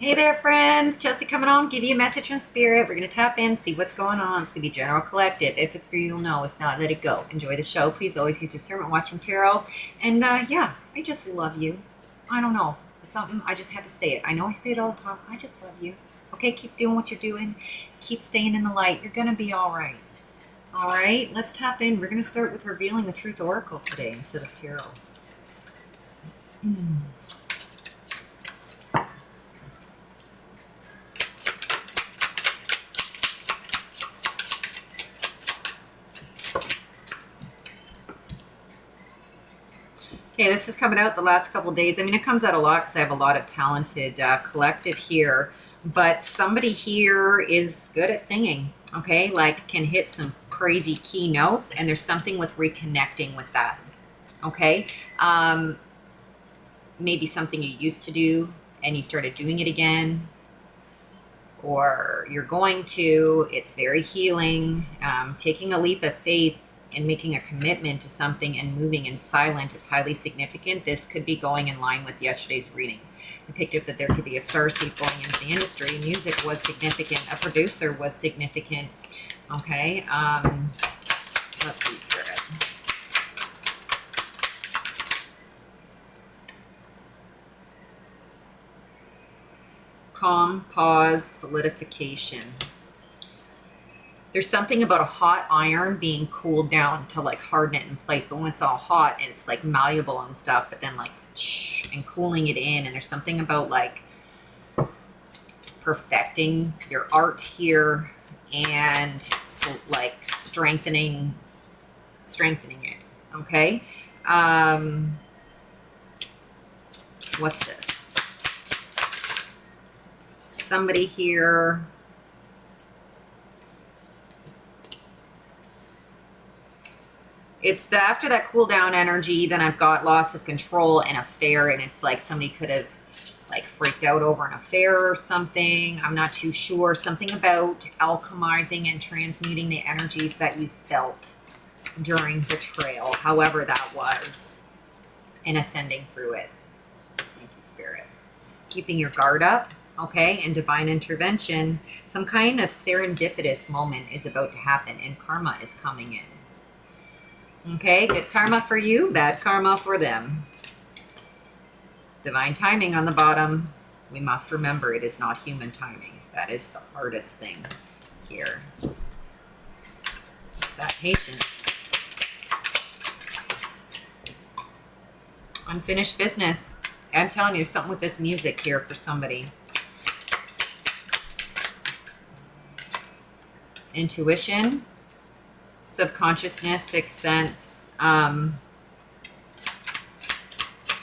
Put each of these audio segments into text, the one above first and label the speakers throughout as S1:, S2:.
S1: Hey there, friends. Chelsea coming on. Give you a message from Spirit. We're going to tap in, see what's going on. It's going to be general collective. If it's for you, you'll know. If not, let it go. Enjoy the show. Please always use discernment watching tarot. And yeah, I just love you. I don't know. It's something, I just had to say it. I know I say it all the time. I just love you. Okay, keep doing what you're doing. Keep staying in the light. You're going to be all right. All right, let's tap in. We're going to start with revealing the truth oracle today instead of tarot. Okay, this is coming out the last couple days. I mean, it comes out a lot because I have a lot of talented collective here. But somebody here is good at singing, okay? Like, can hit some crazy key notes. And there's something with reconnecting with that, okay? Maybe something you used to do and you started doing it again. Or you're going to. It's very healing. Taking a leap of faith and making a commitment to something and moving in silent is highly significant. This could be going in line with yesterday's reading. I picked up that there could be a starseed going into the industry. Music was significant. A producer was significant. Okay. Let's see, Spirit. Calm, pause, solidification. There's something about a hot iron being cooled down to like harden it in place. But when it's all hot and it's like malleable and stuff, but then like and cooling it in. And there's something about like perfecting your art here and like strengthening it. Okay. What's this? Somebody here. It's after that cool down energy, then I've got loss of control and affair, and it's like somebody could have like freaked out over an affair or something. I'm not too sure. Something about alchemizing and transmuting the energies that you felt during betrayal, however that was, and ascending through it. Thank you, Spirit. Keeping your guard up, okay, and divine intervention. Some kind of serendipitous moment is about to happen, and karma is coming in. Okay, good karma for you, bad karma for them. Divine timing on the bottom. We must remember it is not human timing. That is the hardest thing here. It's that patience. Unfinished business. I'm telling you, something with this music here for somebody. Intuition. Subconsciousness, sixth sense,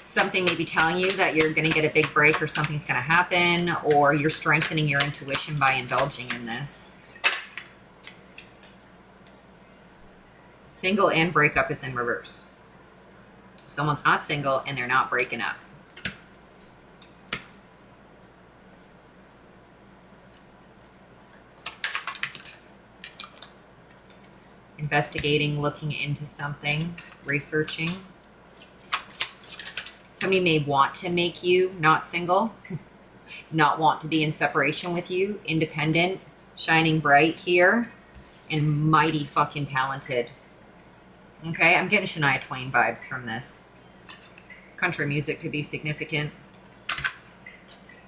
S1: something maybe telling you that you're going to get a big break or something's going to happen, or you're strengthening your intuition by indulging in this. Single and breakup is in reverse. Someone's not single and they're not breaking up. Investigating, looking into something, researching. Somebody may want to make you not single, not want to be in separation with you, independent, shining bright here, and mighty fucking talented. Okay, I'm getting Shania Twain vibes from this. Country music could be significant.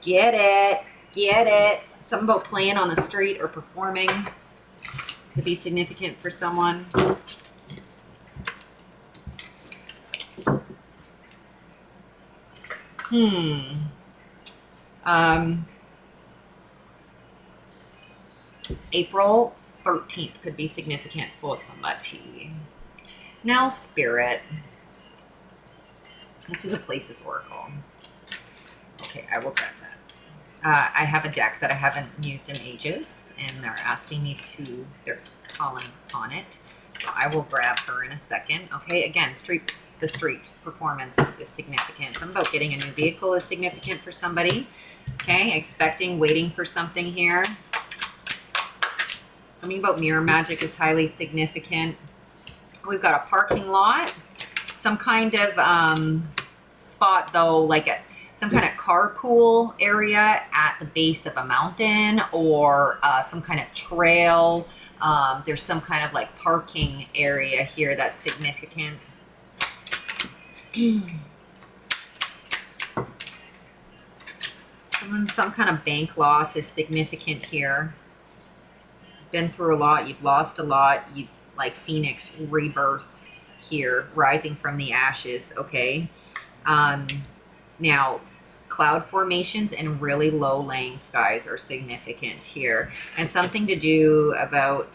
S1: Get it, get it. Something about playing on the street or performing could be significant for someone. April 13th could be significant for somebody. Now, Spirit. Let's do the Places Oracle. Okay, I will grab that. I have a deck that I haven't used in ages, and they're asking me to, they're calling on it. So I will grab her in a second. Okay, again, the street performance is significant. Something about getting a new vehicle is significant for somebody. Okay, expecting, waiting for something here. Something about mirror magic is highly significant. We've got a parking lot. Some kind of spot, though, like some kind of carpool area at the base of a mountain or some kind of trail. There's some kind of like parking area here that's significant. Some kind of bank loss is significant here. You've been through a lot. You've lost a lot. You've like Phoenix rebirth here, rising from the ashes. Okay. Now, cloud formations and really low laying skies are significant here. And something to do about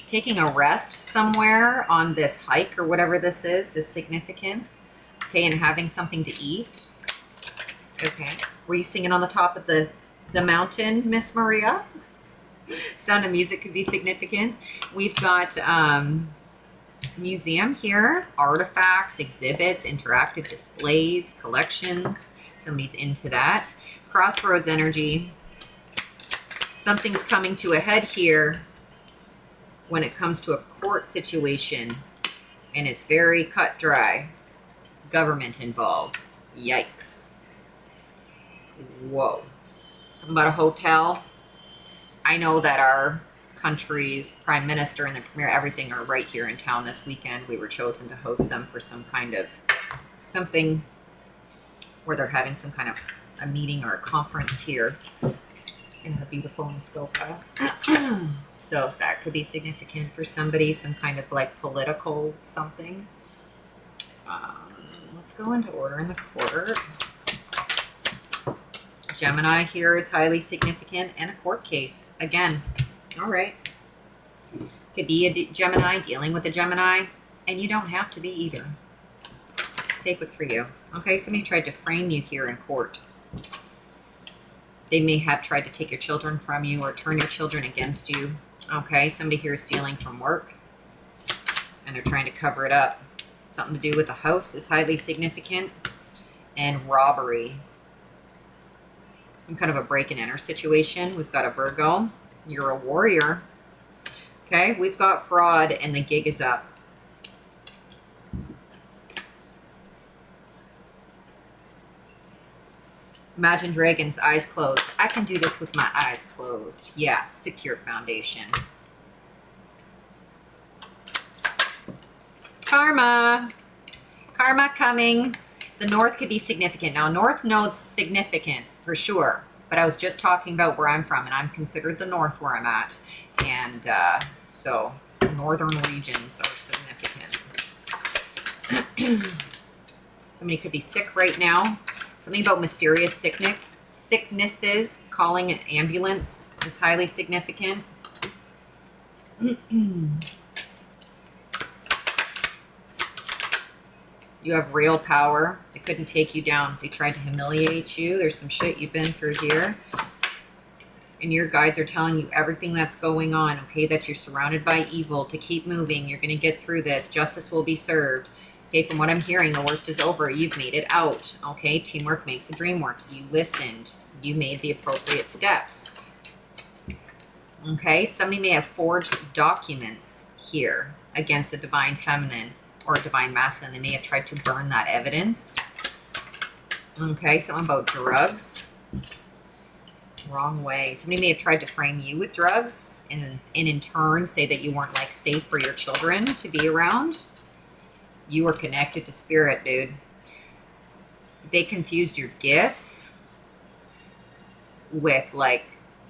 S1: taking a rest somewhere on this hike or whatever this is significant. Okay, and having something to eat. Okay. Were you singing on the top of the mountain, Miss Maria? Sound of music could be significant. We've got museum here, artifacts, exhibits, interactive displays, collections. Somebody's into that. Crossroads energy. Something's coming to a head here when it comes to a court situation, and it's very cut dry. Government involved. Yikes. Whoa. Talking about a hotel. I know that our country's prime minister and the premier, everything are right here in town this weekend. We were chosen to host them for some kind of something where they're having some kind of a meeting or a conference here in the beautiful Muskoka. So that could be significant for somebody, some kind of like political something. Let's go into order in the quarter. Gemini here is highly significant, and a court case. Again, all right. Could be a Gemini dealing with a Gemini, and you don't have to be either. Take what's for you. Okay, somebody tried to frame you here in court. They may have tried to take your children from you or turn your children against you. Okay, somebody here is stealing from work, and they're trying to cover it up. Something to do with a house is highly significant, and robbery. Some kind of a break and enter situation. We've got a Virgo. You're a warrior. Okay, we've got fraud, and the gig is up. Imagine dragons, eyes closed. I can do this with my eyes closed. Yeah, secure foundation. Karma. Karma coming. The north could be significant. Now, north node's significant for sure. But I was just talking about where I'm from, and I'm considered the north where I'm at. And so northern regions are significant. Somebody could be sick right now. Something about mysterious sicknesses. Calling an ambulance is highly significant. You have real power. They couldn't take you down. They tried to humiliate you. There's some shit you've been through here. And your guides are telling you everything that's going on, okay? That you're surrounded by evil, to keep moving. You're going to get through this. Justice will be served. Okay, from what I'm hearing, the worst is over. You've made it out. Okay, teamwork makes the dream work. You listened. You made the appropriate steps. Okay, somebody may have forged documents here against a divine feminine or a divine masculine. They may have tried to burn that evidence. Okay, something about drugs. Wrong way. Somebody may have tried to frame you with drugs and in turn say that you weren't like safe for your children to be around. You were connected to spirit, dude. They confused your gifts with like,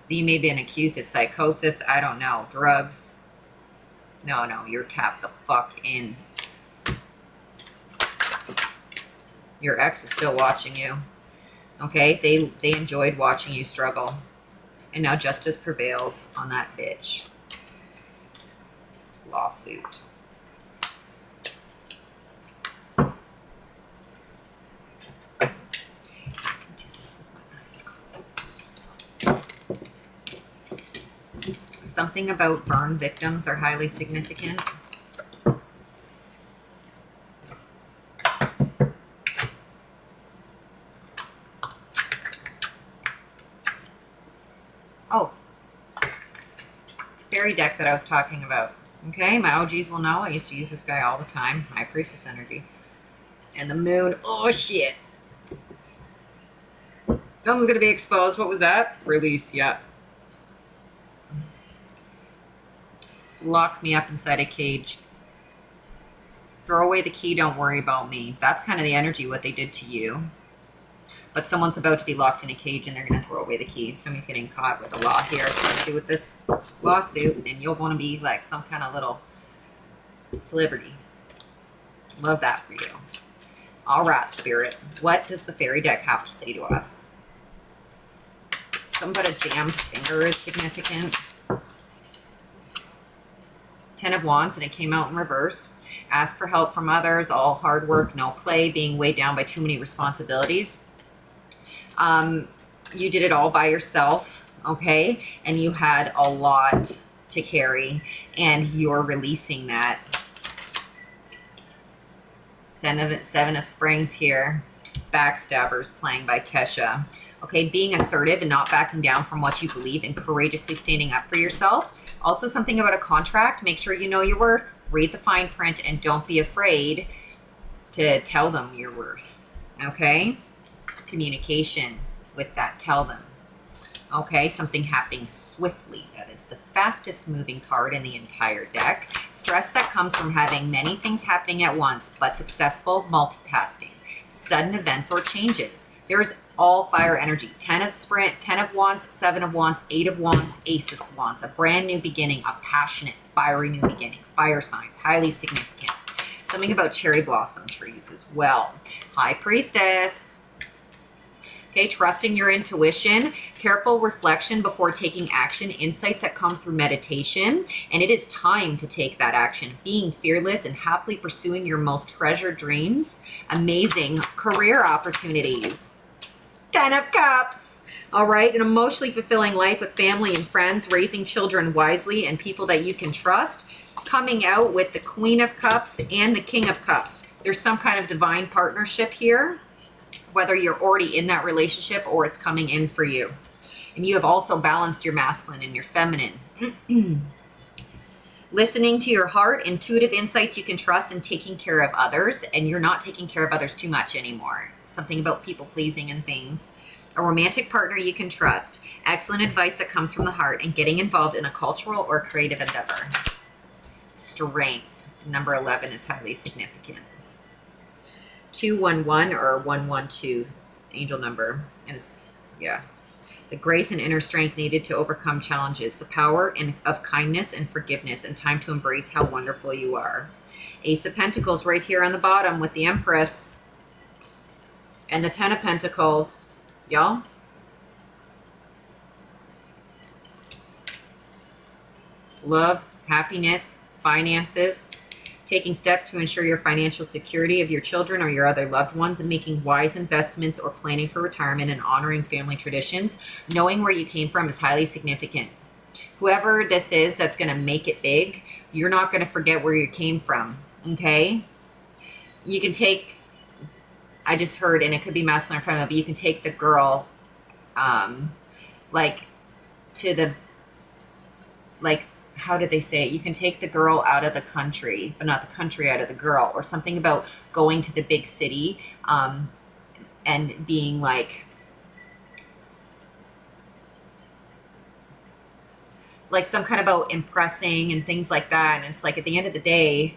S1: you may have been accused of psychosis. I don't know. Drugs. No, you're tapped the fuck in. Your ex is still watching you. Okay, they enjoyed watching you struggle. And now justice prevails on that bitch. Lawsuit. I can do this with my eyes closed. Something about burn victims are highly significant. Oh, fairy deck that I was talking about. Okay, my OGs will know. I used to use this guy all the time. High Priestess energy. And the moon. Oh, shit. Something's going to be exposed. What was that? Release, yeah. Lock me up inside a cage. Throw away the key, don't worry about me. That's kind of the energy, what they did to you. But someone's about to be locked in a cage and they're going to throw away the key. Somebody's getting caught with the law here, especially with this lawsuit. And you'll want to be like some kind of little celebrity. Love that for you. All right, Spirit. What does the fairy deck have to say to us? Something about a jammed finger is significant. 10 of Wands, and it came out in reverse. Ask for help from others, all hard work, no play, being weighed down by too many responsibilities. You did it all by yourself, okay? And you had a lot to carry, and you're releasing that. Seven of Springs here. Backstabbers playing by Kesha. Okay, being assertive and not backing down from what you believe and courageously standing up for yourself. Also something about a contract. Make sure you know your worth. Read the fine print and don't be afraid to tell them your worth. Okay? Communication with that. Tell them. Okay? Something happening swiftly. That is the fastest moving card in the entire deck. Stress that comes from having many things happening at once, but successful multitasking. Sudden events or changes. There's all fire energy. 10 of Sprint, 10 of Wands, 7 of Wands, 8 of Wands, Ace of Wands. A brand new beginning, a passionate, fiery new beginning. Fire signs, highly significant. Something about cherry blossom trees as well. High Priestess. Okay, trusting your intuition. Careful reflection before taking action. Insights that come through meditation. And it is time to take that action. Being fearless and happily pursuing your most treasured dreams. Amazing career opportunities. 10 of Cups. All right. An emotionally fulfilling life with family and friends, raising children wisely and people that you can trust. Coming out with the Queen of Cups and the King of Cups. There's some kind of divine partnership here, whether you're already in that relationship or it's coming in for you. And you have also balanced your masculine and your feminine. Listening to your heart, intuitive insights you can trust, and taking care of others. And you're not taking care of others too much anymore. Something about people pleasing and things. A romantic partner you can trust. Excellent advice that comes from the heart, and getting involved in a cultural or creative endeavor. Strength. Number 11 is highly significant. 211 or 112 angel number. And it's, yeah. The grace and inner strength needed to overcome challenges. The power of kindness and forgiveness, and time to embrace how wonderful you are. Ace of Pentacles right here on the bottom with the Empress. And the 10 of Pentacles. Y'all. Love, happiness, finances. Taking steps to ensure your financial security of your children or your other loved ones, and making wise investments or planning for retirement and honoring family traditions. Knowing where you came from is highly significant. Whoever this is that's going to make it big, you're not going to forget where you came from. Okay? You can take, I just heard, and it could be masculine or feminine, but you can take the girl, like, to the, like, how did they say it? You can take the girl out of the country, but not the country out of the girl, or something about going to the big city, and being like some kind of about impressing and things like that. And it's like, at the end of the day,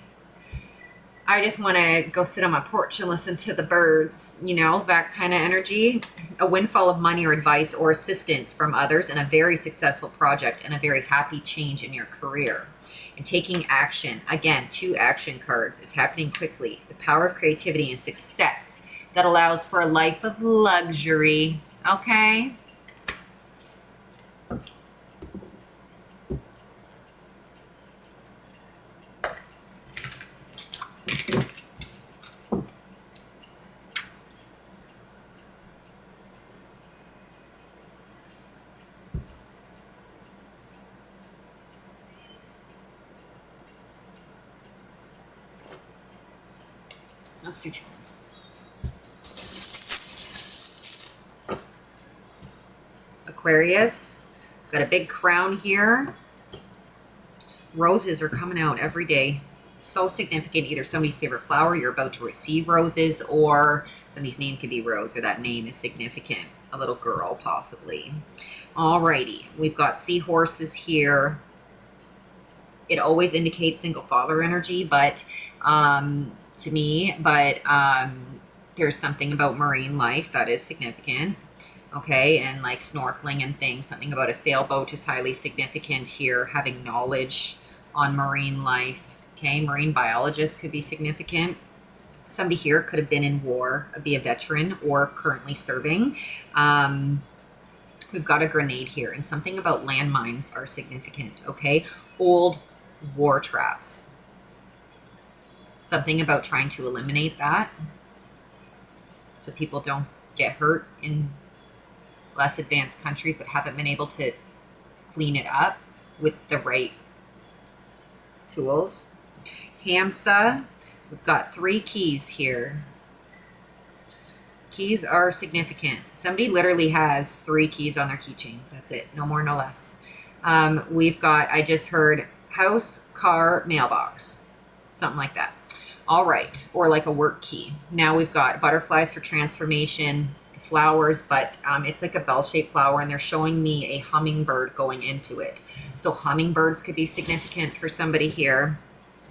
S1: I just want to go sit on my porch and listen to the birds, you know, that kind of energy. A windfall of money or advice or assistance from others, and a very successful project and a very happy change in your career. And taking action. Again, 2 action cards. It's happening quickly. The power of creativity and success that allows for a life of luxury. Okay? Let's do charms. Aquarius, got a big crown here. Roses are coming out every day. So significant. Either somebody's favorite flower, you're about to receive roses, or somebody's name could be Rose, or that name is significant. A little girl, possibly. Alrighty, we've got seahorses here. It always indicates single father energy, but to me, but there's something about marine life that is significant. Okay, and like snorkeling and things. Something about a sailboat is highly significant here. Having knowledge on marine life. Okay, marine biologist could be significant. Somebody here could have been in war, be a veteran, or currently serving. We've got a grenade here, and something about landmines are significant. Okay, old war traps. Something about trying to eliminate that so people don't get hurt in less advanced countries that haven't been able to clean it up with the right tools. Hamsa, we've got 3 keys here. Keys are significant. Somebody literally has 3 keys on their keychain. That's it. No more, no less. We've got, I just heard house, car, mailbox. Something like that. All right. Or like a work key. Now we've got butterflies for transformation, flowers, but it's like a bell-shaped flower, and they're showing me a hummingbird going into it. So hummingbirds could be significant for somebody here.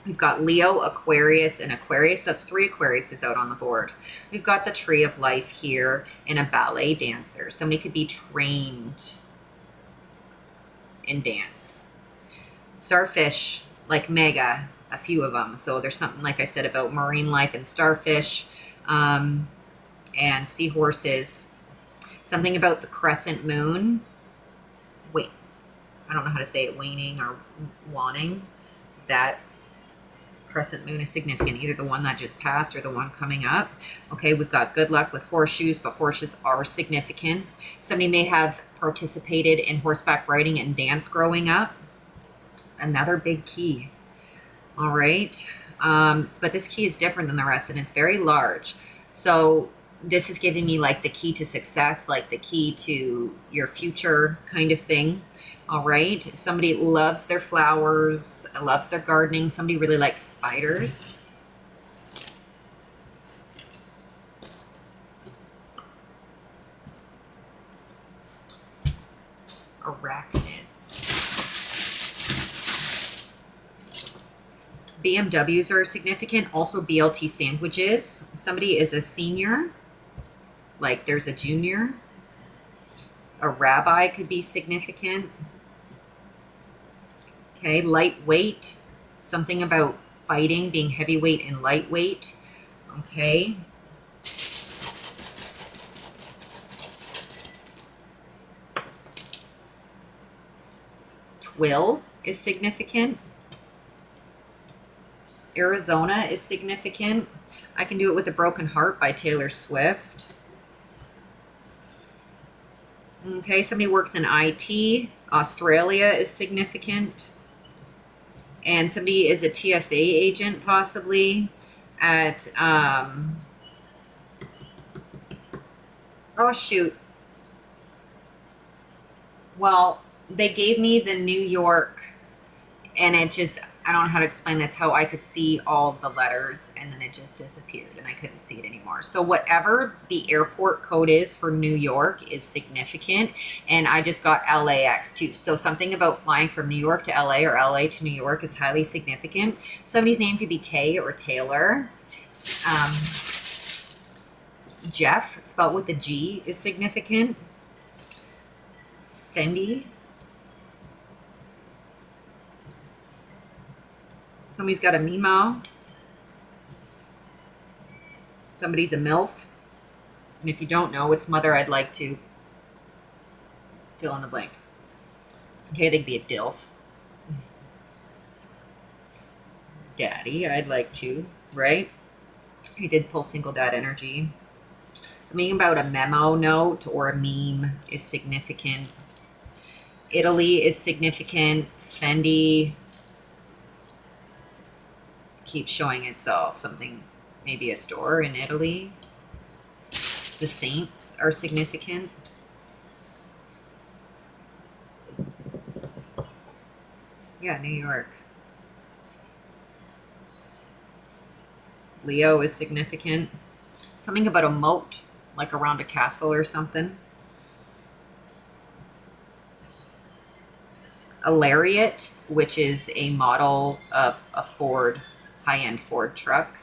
S1: We've got Leo, Aquarius, and Aquarius. That's 3 Aquariuses out on the board. We've got the Tree of Life here and a ballet dancer. Somebody could be trained in dance. Starfish, like mega, a few of them. So there's something, like I said, about marine life and starfish and seahorses. Something about the crescent moon. Wait, I don't know how to say it, waning or waning. That crescent moon is significant, either the one that just passed or the one coming up. Okay, we've got good luck with horseshoes, but horseshoes are significant. Somebody may have participated in horseback riding and dance growing up. Another big key. All right, but this key is different than the rest, and it's very large. So this is giving me like the key to success, like the key to your future kind of thing. All right. Somebody loves their flowers, loves their gardening. Somebody really likes spiders. Arachnids. BMWs are significant. Also BLT sandwiches. Somebody is a senior. Like there's a junior. A rabbi could be significant. Okay, lightweight, something about fighting, being heavyweight and lightweight. Okay. Twill is significant. Arizona is significant. I Can Do It With a Broken Heart by Taylor Swift. Okay, somebody works in IT. Australia is significant. And somebody is a TSA agent, possibly, at, oh, shoot. Well, they gave me the New York, and it just, I don't know how to explain this, how I could see all the letters, and then it just disappeared, and I couldn't see it anymore. So whatever the airport code is for New York is significant, and I just got LAX too. So something about flying from New York to LA or LA to New York is highly significant. Somebody's name could be Tay or Taylor. Jeff, spelled with a G, is significant. Fendi. Somebody's got a Mimo. Somebody's a MILF. And if you don't know, it's Mother I'd Like To. Fill in the blank. Okay, they could be a DILF. Daddy, I'd like to, right? He did pull single dad energy. Something about a memo note or a meme is significant. Italy is significant. Fendi keeps showing itself. Something, maybe a store in Italy. The Saints are significant. Yeah, New York. Leo is significant. Something about a moat, like around a castle or something. A Lariat, which is a model of a Ford, high-end Ford truck.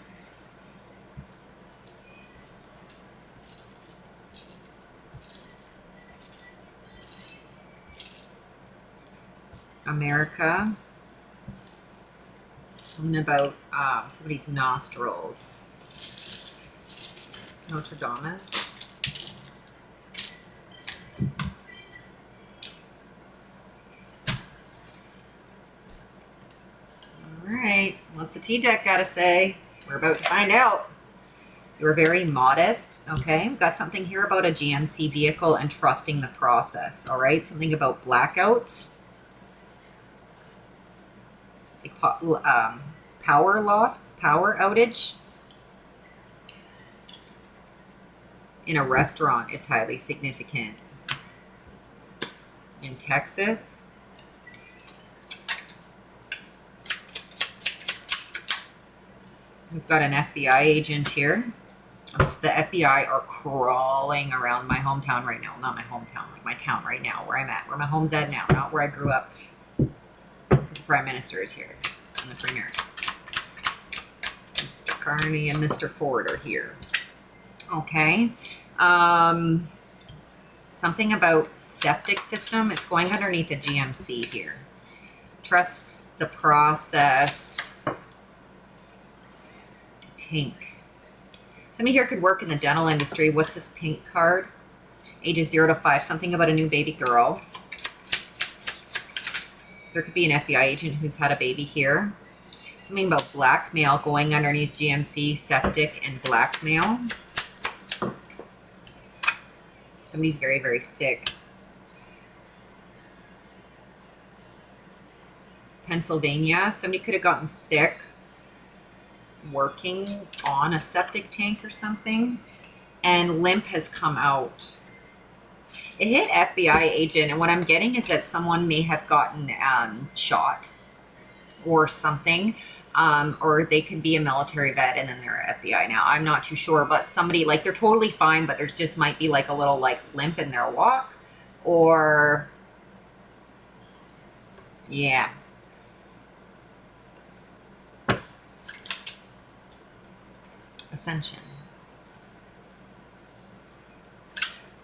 S1: America. Something about somebody's nostrils. Notre Dame. All right, what's the T deck got to say? We're about to find out. You're very modest, okay? We've got something here about a GMC vehicle and trusting the process, all right? Something about blackouts. Power loss, power outage in a restaurant is highly significant. In Texas. We've got an FBI agent here. The FBI are crawling around my hometown right now. Not my hometown, like my town right now, where I'm at, where my home's at now, not where I grew up. The Prime Minister is here, and the Premier. Mr. Carney and Mr. Ford are here. Okay. Something about septic system. It's going underneath the GMC here. Trust the process. Pink. Somebody here could work in the dental industry. What's this pink card? Ages 0 to 5. Something about a new baby girl. There could be an FBI agent who's had a baby here. Something about blackmail going underneath GMC, septic, and blackmail. Somebody's very, very sick. Pennsylvania. Somebody could have gotten sick working on a septic tank or something. And limp has come out. It hit FBI agent, and what I'm getting is that someone may have gotten shot or something, or they could be a military vet and then they're FBI now. I'm not too sure, but somebody, like, they're totally fine, but there's just might be like a little like limp in their walk, or yeah. Ascension.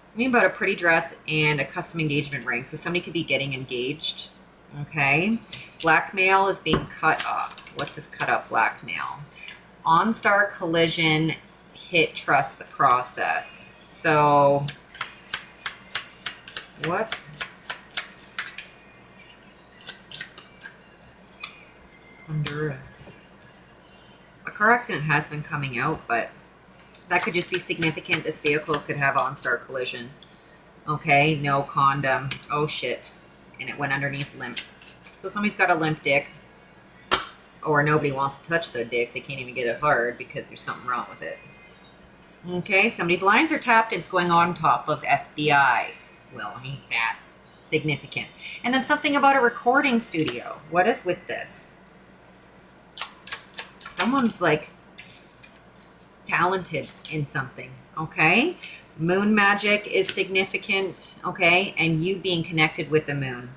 S1: Something about a pretty dress and a custom engagement ring. So somebody could be getting engaged. Okay. Blackmail is being cut off. What's this cut up blackmail? OnStar collision hit trust the process. So what? Honduras. A car accident has been coming out, but that could just be significant. This vehicle could have OnStar collision. Okay, no condom. Oh shit. And it went underneath limp. So somebody's got a limp dick. Or nobody wants to touch the dick. They can't even get it hard because there's something wrong with it. Okay, somebody's lines are tapped and it's going on top of FBI. Well, ain't that significant. And then something about a recording studio. What is with this? Someone's like talented in something, okay? Moon magic is significant, okay? And you being connected with the moon,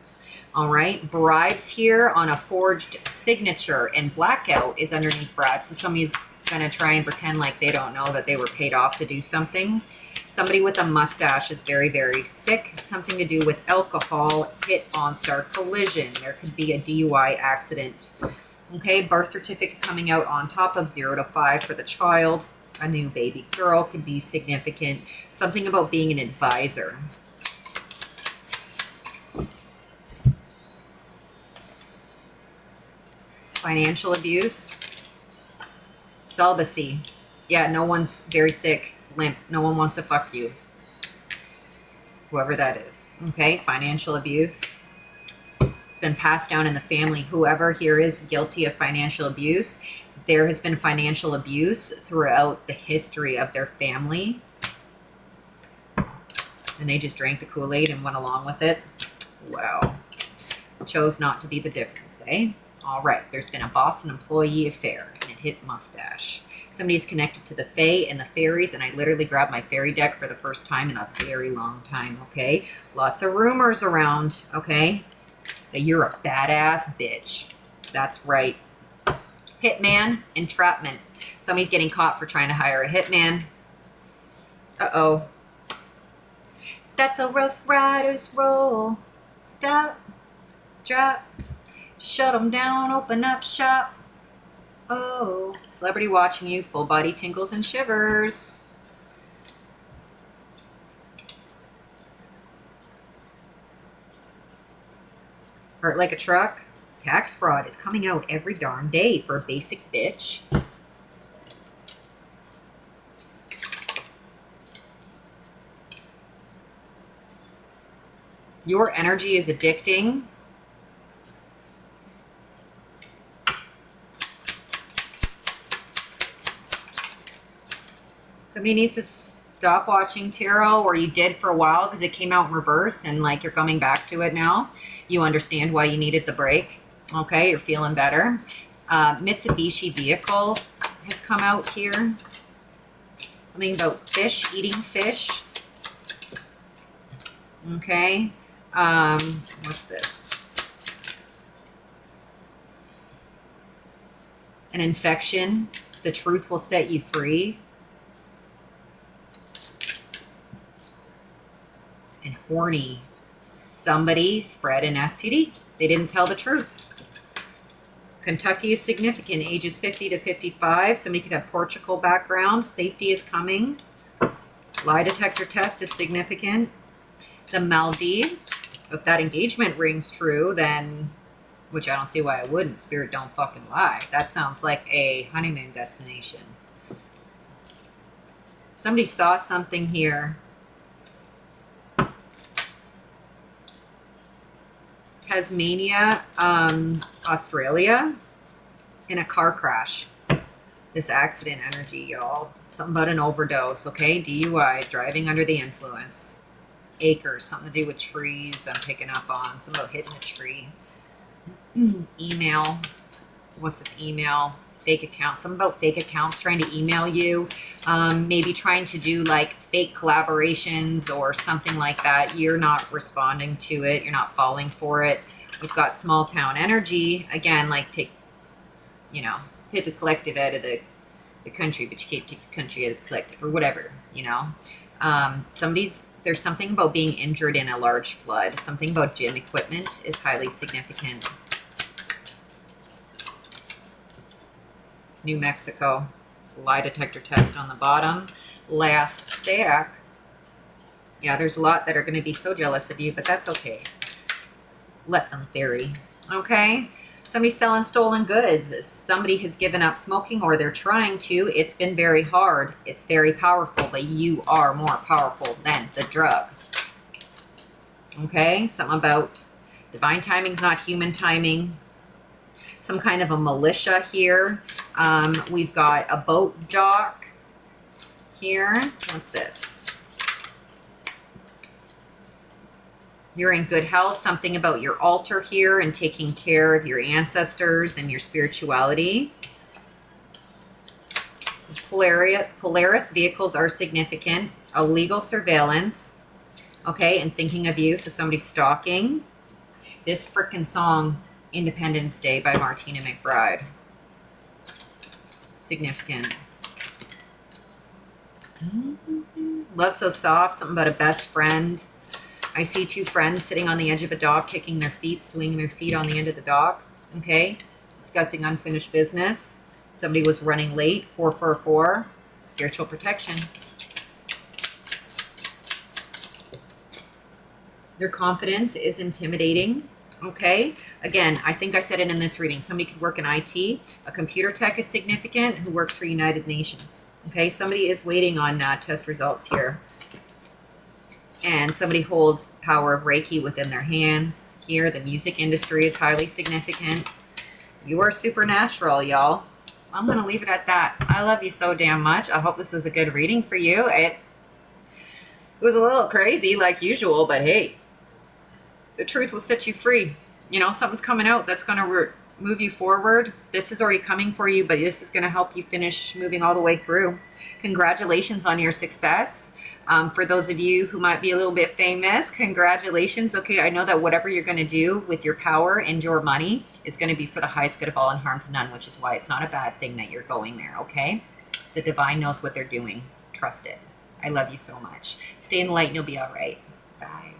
S1: all right? Bribes here on a forged signature, and blackout is underneath bribes. So somebody's gonna try and pretend like they don't know that they were paid off to do something. Somebody with a mustache is very, very sick. Something to do with alcohol, hit OnStar collision. There could be a DUI accident. Okay, birth certificate coming out on top of 0 to 5 for the child. A new baby girl could be significant. Something about being an advisor. Financial abuse. Celibacy. Yeah, no one's very sick. Limp. No one wants to fuck you. Whoever that is. Okay, financial abuse. It's been passed down in the family. Whoever here is guilty of financial abuse, there has been financial abuse throughout the history of their family. And they just drank the Kool-Aid and went along with it. Wow. Chose not to be the difference, eh? All right. There's been a boss and employee affair, and it hit mustache. Somebody's connected to the Fae and the fairies, and I literally grabbed my fairy deck for the first time in a very long time, okay? Lots of rumors around, okay? That you're a badass bitch. That's right. Hitman, entrapment. Somebody's getting caught for trying to hire a hitman. Uh-oh. That's a Rough Riders roll. Stop, drop, shut them down, open up shop. Oh, celebrity watching you, full body tingles and shivers. Hurt like a truck. Tax fraud is coming out every darn day for a basic bitch. Your energy is addicting. Somebody needs to stop watching tarot, or you did for a while because it came out in reverse and like you're coming back to it now. You understand why you needed the break. Okay, you're feeling better. Mitsubishi vehicle has come out here. Something about fish, eating fish. Okay. What's this? An infection. The truth will set you free. And horny. Somebody spread an STD. They didn't tell the truth. Kentucky is significant. Ages 50 to 55. Somebody could have Portugal background. Safety is coming. Lie detector test is significant. The Maldives. If that engagement rings true, then, which I don't see why I wouldn't. Spirit don't fucking lie. That sounds like a honeymoon destination. Somebody saw something here. Tasmania, Australia, in a car crash. This accident energy, y'all. Something about an overdose, okay? DUI, driving under the influence. Acres, something to do with trees I'm picking up on. Something about hitting a tree. Email. What's this email? Fake account. Something about fake accounts trying to email you. Maybe trying to do like fake collaborations or something like that. You're not responding to it. You're not falling for it. We've got small town energy. Again, like take the collective out of the country, but you can't take the country out of the collective or whatever, you know. There's something about being injured in a large flood. Something about gym equipment is highly significant. New Mexico. Lie detector test on the bottom. Last stack. Yeah, there's a lot that are going to be so jealous of you, but that's okay. Let them bury. Okay? Somebody's selling stolen goods. Somebody has given up smoking, or they're trying to. It's been very hard. It's very powerful, but you are more powerful than the drug. Okay? Something about divine timing's not human timing. Some kind of a militia here. We've got a boat dock here. What's this? You're in good health. Something about your altar here and taking care of your ancestors and your spirituality. Polaris vehicles are significant. Illegal surveillance. Okay, and thinking of you. So somebody's stalking. This frickin' song, Independence Day by Martina McBride. Significant. Love so soft. Something about a best friend. I see two friends sitting on the edge of a dock, kicking their feet, swinging their feet on the end of the dock. Okay. Discussing unfinished business. Somebody was running late. 444. Spiritual protection. Their confidence is intimidating. Okay. Again, I think I said it in this reading. Somebody could work in IT. A computer tech is significant who works for United Nations. Okay. Somebody is waiting on test results here. And somebody holds power of Reiki within their hands. Here, the music industry is highly significant. You are supernatural, y'all. I'm going to leave it at that. I love you so damn much. I hope this was a good reading for you. It was a little crazy like usual, but hey, the truth will set you free. You know, something's coming out that's going to move you forward. This is already coming for you, but this is going to help you finish moving all the way through. Congratulations on your success. For those of you who might be a little bit famous, congratulations. Okay, I know that whatever you're going to do with your power and your money is going to be for the highest good of all and harm to none, which is why it's not a bad thing that you're going there, okay? The divine knows what they're doing. Trust it. I love you so much. Stay in the light and you'll be all right. Bye.